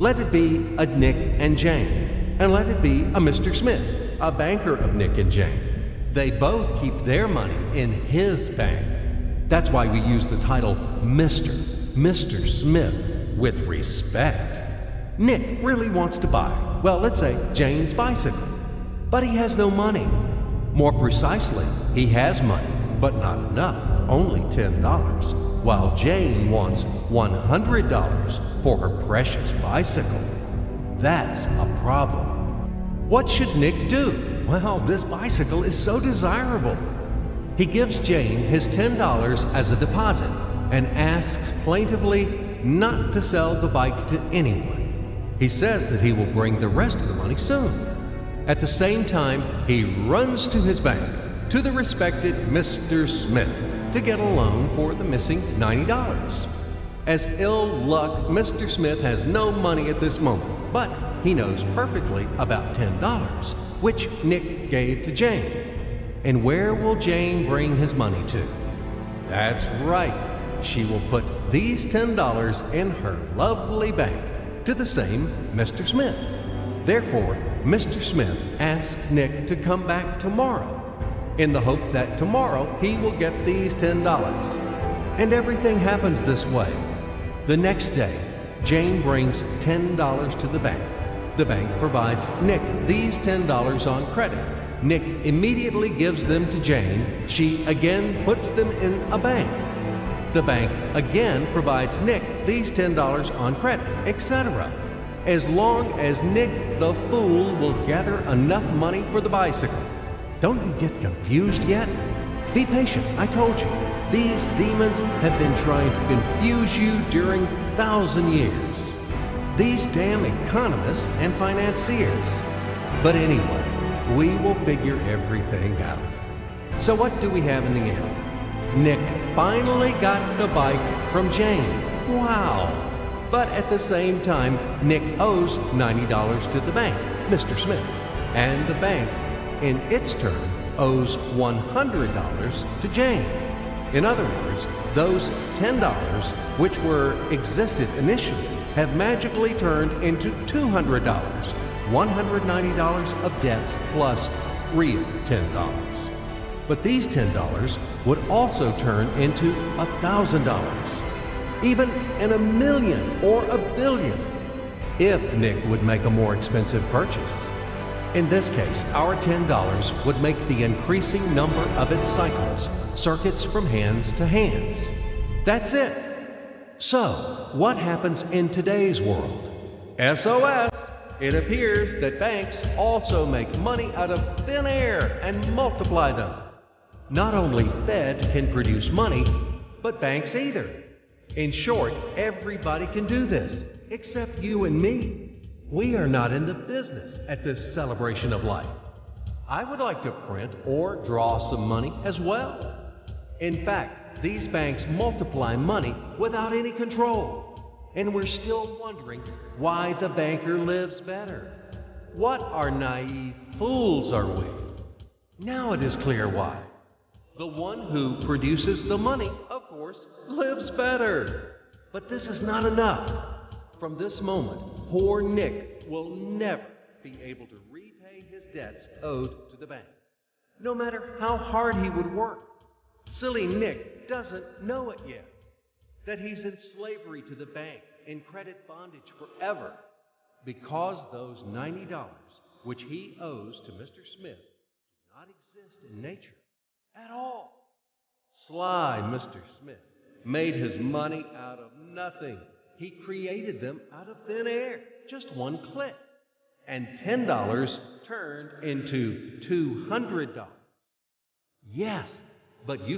Let it be a Nick and Jane, and let it be a Mr. Smith, a banker of Nick and Jane. They both keep their money in his bank. That's why we use the title Mr. Smith with respect. Nick really wants to buy, well, let's say Jane's bicycle, but he has no money. More precisely, he has money, but not enough, only $10, while Jane wants $100 for her precious bicycle. That's a problem. What should Nick do? Well, this bicycle is so desirable. He gives Jane his $10 as a deposit and asks plaintively not to sell the bike to anyone. He says that he will bring the rest of the money soon. At the same time, he runs to his bank, to the respected Mr. Smith, to get a loan for the missing $90. As ill luck, Mr. Smith has no money at this moment, but he knows perfectly about $10, which Nick gave to Jane. And where will Jane bring his money to? That's right. She will put these $10 in her lovely bank to the same Mr. Smith. Therefore, Mr. Smith asks Nick to come back tomorrow in the hope that tomorrow he will get these $10. And everything happens this way. The next day, Jane brings $10 to the bank. The bank provides Nick these $10 on credit. Nick immediately gives them to Jane. She again puts them in a bank. The bank again provides Nick these $10 on credit, etc. As long as Nick the fool will gather enough money for the bicycle. Don't you get confused yet? Be patient, I told you. These demons have been trying to confuse you during 1,000 years. These damn economists and financiers. But anyway, we will figure everything out. So what do we have in the end? Nick finally got the bike from Jane. Wow! But at the same time, Nick owes $90 to the bank, Mr. Smith. And the bank, in its turn, owes $100 to Jane. In other words, those $10, which existed initially, have magically turned into $200, $190 of debts plus real $10. But these $10 would also turn into $1,000, even in $1 million or $1 billion, if Nick would make a more expensive purchase. In this case, our $10 would make the increasing number of its cycles, circuits from hands to hands. That's it. So, what happens in today's world? SOS! It appears that banks also make money out of thin air and multiply them. Not only Fed can produce money, but banks either. In short, everybody can do this, except you and me. We are not in the business at this celebration of life. I would like to print or draw some money as well. In fact, these banks multiply money without any control. And we're still wondering why the banker lives better. What are naive fools are we? Now it is clear why. The one who produces the money, of course, lives better. But this is not enough. From this moment, poor Nick will never be able to repay his debts owed to the bank, no matter how hard he would work. Silly Nick doesn't know it yet, that he's in slavery to the bank, in credit bondage forever, because those $90, which he owes to Mr. Smith, do not exist in nature at all. Sly Mr. Smith made his money out of nothing. He created them out of thin air, just one click. And $10 turned into $200. Yes, but you